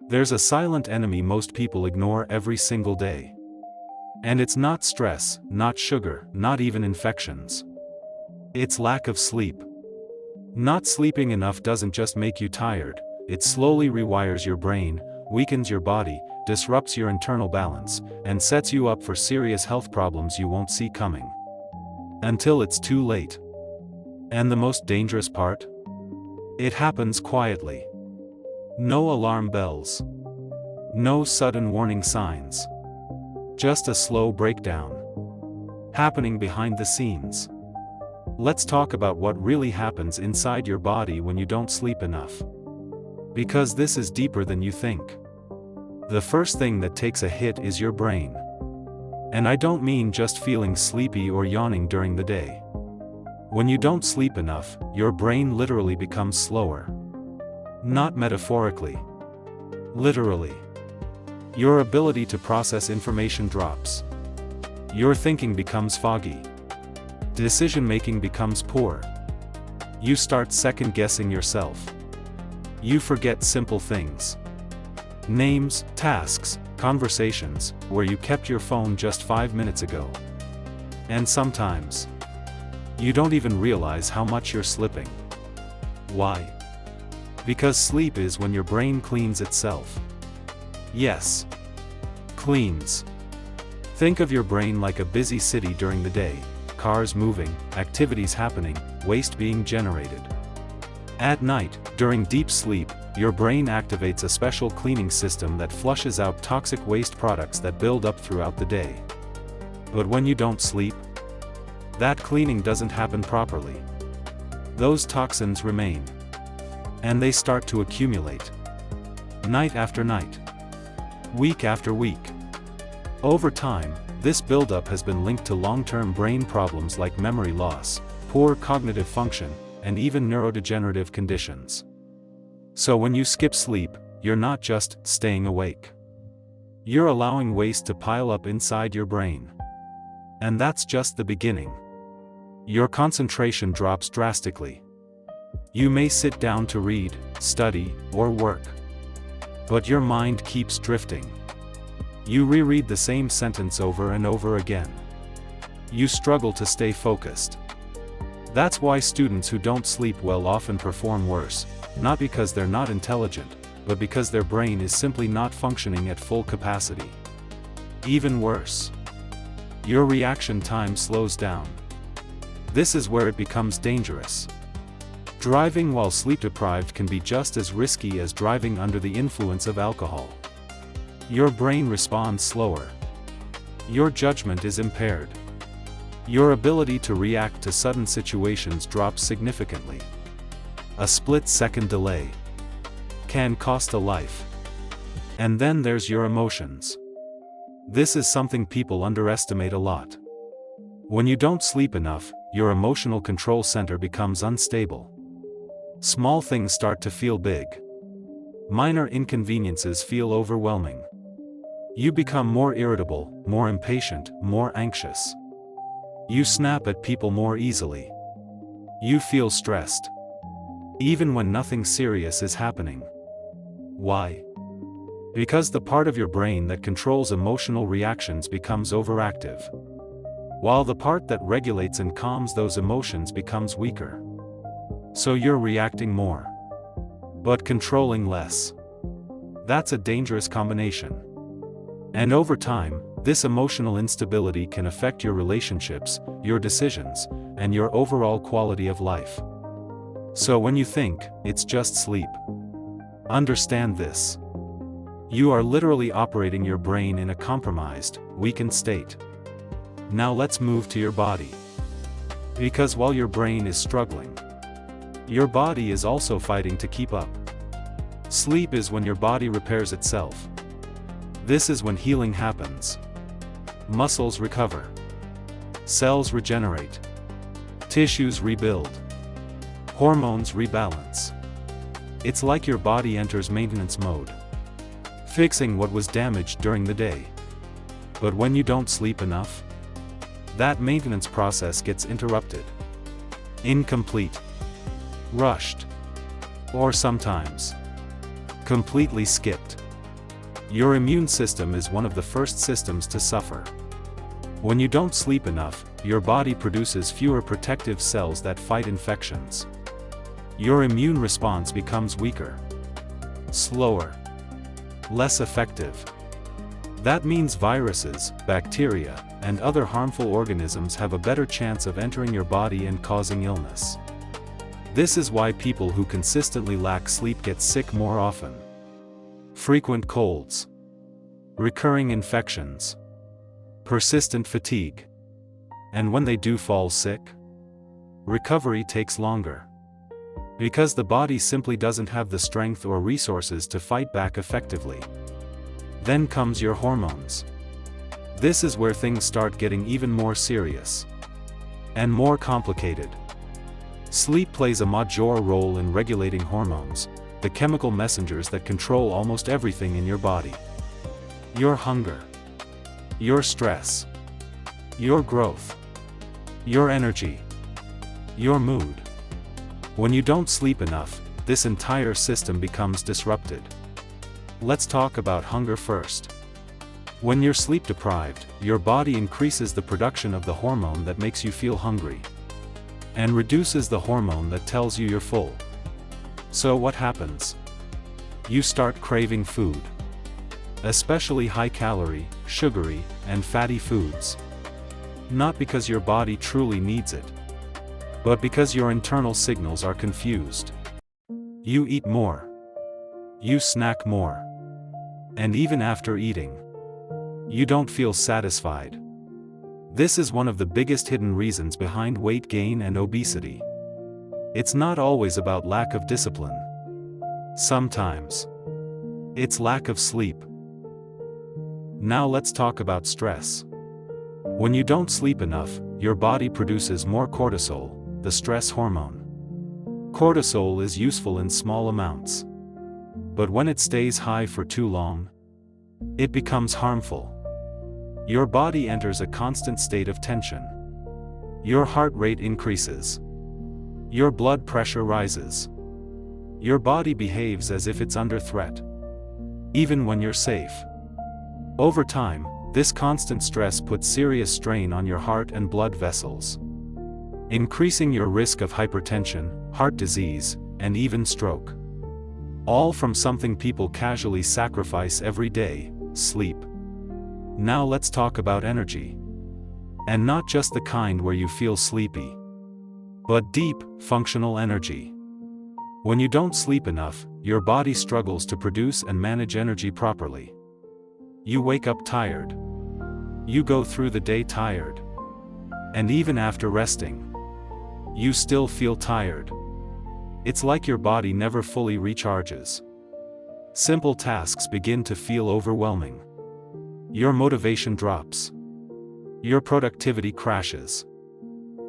There's a silent enemy most people ignore every single day. And it's not stress, not sugar, not even infections. It's lack of sleep. Not sleeping enough doesn't just make you tired, it slowly rewires your brain, weakens your body, disrupts your internal balance, and sets you up for serious health problems you won't see coming. Until it's too late. And the most dangerous part? It happens quietly. No alarm bells. No sudden warning signs. Just a slow breakdown. Happening behind the scenes. Let's talk about what really happens inside your body when you don't sleep enough. Because this is deeper than you think. The first thing that takes a hit is your brain. And I don't mean just feeling sleepy or yawning during the day. When you don't sleep enough, your brain literally becomes slower. Not metaphorically. Literally. Your ability to process information drops. Your thinking becomes foggy. Decision-making becomes poor. You start second-guessing yourself. You forget simple things. Names, tasks, conversations, where you kept your phone just 5 minutes ago. And sometimes, you don't even realize how much you're slipping. Why? Because sleep is when your brain cleans itself. Yes. Cleans. Think of your brain like a busy city during the day, cars moving, activities happening, waste being generated. At night, during deep sleep, your brain activates a special cleaning system that flushes out toxic waste products that build up throughout the day. But when you don't sleep, that cleaning doesn't happen properly. Those toxins remain. And they start to accumulate. Night after night. Week after week. Over time, this buildup has been linked to long-term brain problems like memory loss, poor cognitive function, and even neurodegenerative conditions. So when you skip sleep, you're not just staying awake. You're allowing waste to pile up inside your brain. And that's just the beginning. Your concentration drops drastically. You may sit down to read, study, or work. But your mind keeps drifting. You reread the same sentence over and over again. You struggle to stay focused. That's why students who don't sleep well often perform worse, not because they're not intelligent, but because their brain is simply not functioning at full capacity. Even worse, your reaction time slows down. This is where it becomes dangerous. Driving while sleep-deprived can be just as risky as driving under the influence of alcohol. Your brain responds slower. Your judgment is impaired. Your ability to react to sudden situations drops significantly. A split-second delay can cost a life. And then there's your emotions. This is something people underestimate a lot. When you don't sleep enough, your emotional control center becomes unstable. Small things start to feel big. Minor inconveniences feel overwhelming. You become more irritable, more impatient, more anxious. You snap at people more easily. You feel stressed. Even when nothing serious is happening. Why? Because the part of your brain that controls emotional reactions becomes overactive. While the part that regulates and calms those emotions becomes weaker. So you're reacting more. But controlling less. That's a dangerous combination. And over time, this emotional instability can affect your relationships, your decisions, and your overall quality of life. So when you think it's just sleep, understand this. You are literally operating your brain in a compromised, weakened state. Now let's move to your body. Because while your brain is struggling, your body is also fighting to keep up. Sleep is when your body repairs itself. This is when healing happens. Muscles recover. Cells regenerate. Tissues rebuild. Hormones rebalance. It's like your body enters maintenance mode, fixing what was damaged during the day. But when you don't sleep enough, that maintenance process gets interrupted. Incomplete. Rushed. Or sometimes completely skipped. Your immune system is one of the first systems to suffer. When you don't sleep enough, your body produces fewer protective cells that fight infections. Your immune response becomes weaker, slower, less effective. That means viruses, bacteria, and other harmful organisms have a better chance of entering your body and causing illness. This is why people who consistently lack sleep get sick more often. Frequent colds, recurring infections, persistent fatigue. And when they do fall sick, recovery takes longer. Because the body simply doesn't have the strength or resources to fight back effectively. Then comes your hormones. This is where things start getting even more serious and more complicated. Sleep plays a major role in regulating hormones, the chemical messengers that control almost everything in your body. Your hunger, your stress, your growth, your energy, your mood. When you don't sleep enough, this entire system becomes disrupted. Let's talk about hunger first. When you're sleep deprived, your body increases the production of the hormone that makes you feel hungry, and reduces the hormone that tells you you're full. So what happens? You start craving food, especially high-calorie, sugary, and fatty foods. Not because your body truly needs it, but because your internal signals are confused. You eat more. You snack more. And even after eating, you don't feel satisfied. This is one of the biggest hidden reasons behind weight gain and obesity. It's not always about lack of discipline. Sometimes it's lack of sleep. Now let's talk about stress. When you don't sleep enough, your body produces more cortisol, the stress hormone. Cortisol is useful in small amounts. But when it stays high for too long, it becomes harmful. Your body enters a constant state of tension. Your heart rate increases. Your blood pressure rises. Your body behaves as if it's under threat, even when you're safe. Over time, this constant stress puts serious strain on your heart and blood vessels, increasing your risk of hypertension, heart disease, and even stroke. All from something people casually sacrifice every day: sleep. Now let's talk about energy. And not just the kind where you feel sleepy, but deep, functional energy. When you don't sleep enough, your body struggles to produce and manage energy properly. You wake up tired. You go through the day tired. And even after resting, you still feel tired. It's like your body never fully recharges. Simple tasks begin to feel overwhelming. Your motivation drops. Your productivity crashes.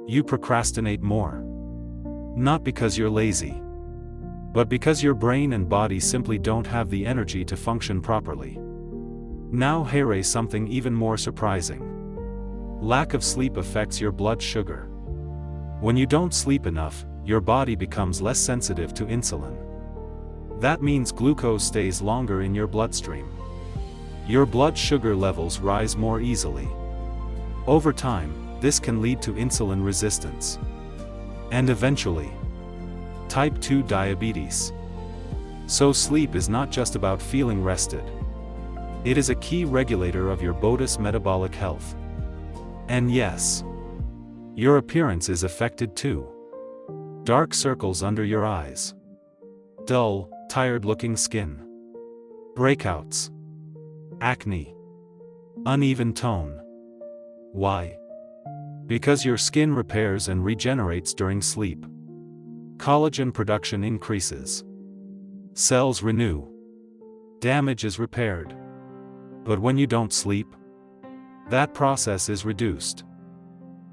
You procrastinate more. Not because you're lazy, but because your brain and body simply don't have the energy to function properly. Now here is something even more surprising. Lack of sleep affects your blood sugar. When you don't sleep enough, your body becomes less sensitive to insulin. That means glucose stays longer in your bloodstream. Your blood sugar levels rise more easily. Over time, this can lead to insulin resistance. And eventually, type 2 diabetes. So sleep is not just about feeling rested. It is a key regulator of your body's metabolic health. And yes, your appearance is affected too. Dark circles under your eyes. Dull, tired-looking skin. Breakouts. Acne. Uneven tone. Why? Because your skin repairs and regenerates during sleep. Collagen production increases. Cells renew. Damage is repaired. But when you don't sleep, that process is reduced.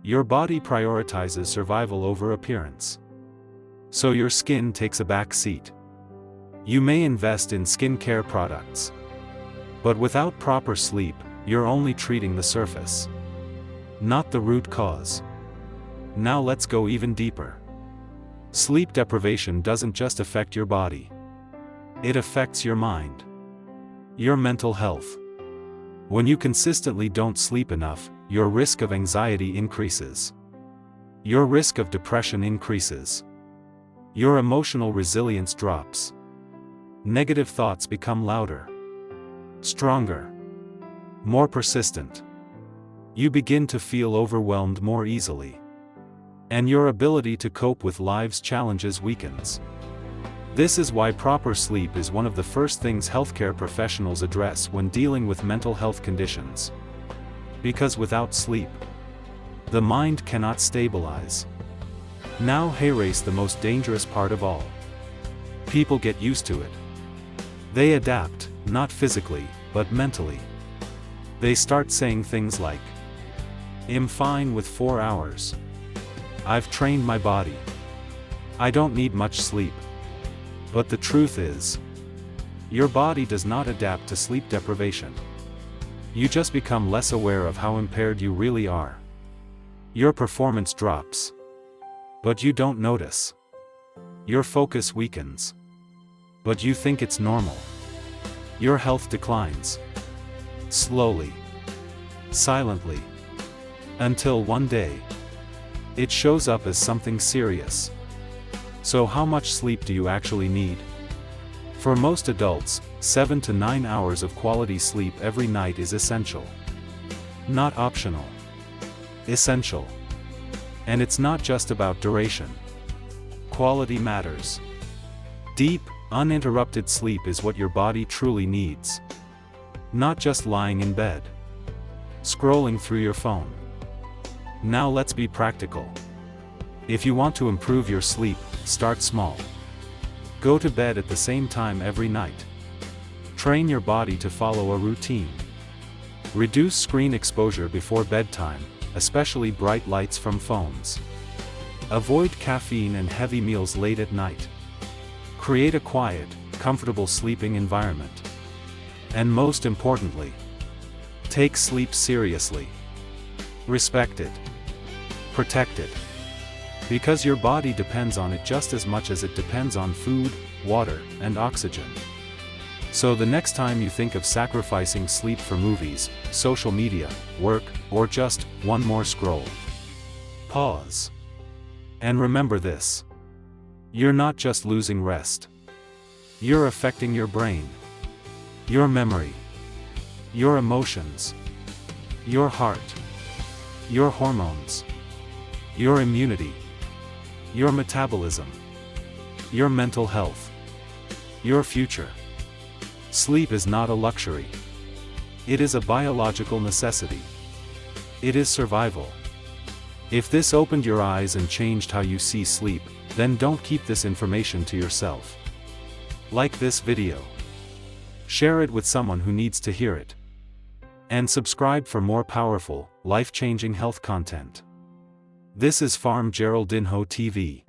Your body prioritizes survival over appearance. So your skin takes a back seat. You may invest in skincare products, but without proper sleep, you're only treating the surface, not the root cause. Now let's go even deeper. Sleep deprivation doesn't just affect your body. It affects your mind. Your mental health. When you consistently don't sleep enough, your risk of anxiety increases. Your risk of depression increases. Your emotional resilience drops. Negative thoughts become louder, stronger, more persistent. You begin to feel overwhelmed more easily. And your ability to cope with life's challenges weakens. This is why proper sleep is one of the first things healthcare professionals address when dealing with mental health conditions. Because without sleep, the mind cannot stabilize. Now here's the most dangerous part of all. People get used to it. They adapt, not physically, but mentally. They start saying things like, "I'm fine with 4 hours. I've trained my body. I don't need much sleep." But the truth is, your body does not adapt to sleep deprivation. You just become less aware of how impaired you really are. Your performance drops. But you don't notice. Your focus weakens. But you think it's normal. Your health declines. Slowly. Silently. Until one day, it shows up as something serious. So how much sleep do you actually need? For most adults, 7 to 9 hours of quality sleep every night is essential. Not optional. Essential. And it's not just about duration. Quality matters. Deep, uninterrupted sleep is what your body truly needs. Not just lying in bed, scrolling through your phone. Now let's be practical. If you want to improve your sleep, start small. Go to bed at the same time every night. Train your body to follow a routine. Reduce screen exposure before bedtime, especially bright lights from phones. Avoid caffeine and heavy meals late at night. Create a quiet, comfortable sleeping environment. And most importantly, take sleep seriously. Respect it. Protect it. Because your body depends on it just as much as it depends on food, water, and oxygen. So the next time you think of sacrificing sleep for movies, social media, work, or just one more scroll, pause. And remember this. You're not just losing rest. You're affecting your brain, your memory, your emotions, your heart, your hormones, your immunity, your metabolism, your mental health, your future. Sleep is not a luxury. It is a biological necessity. It is survival. If this opened your eyes and changed how you see sleep, then don't keep this information to yourself. Like this video. Share it with someone who needs to hear it. And subscribe for more powerful, life-changing health content. This is Pharm Geraldinho TV,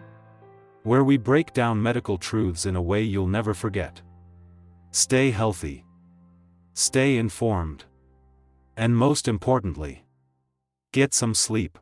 where we break down medical truths in a way you'll never forget. Stay healthy. Stay informed. And most importantly, get some sleep.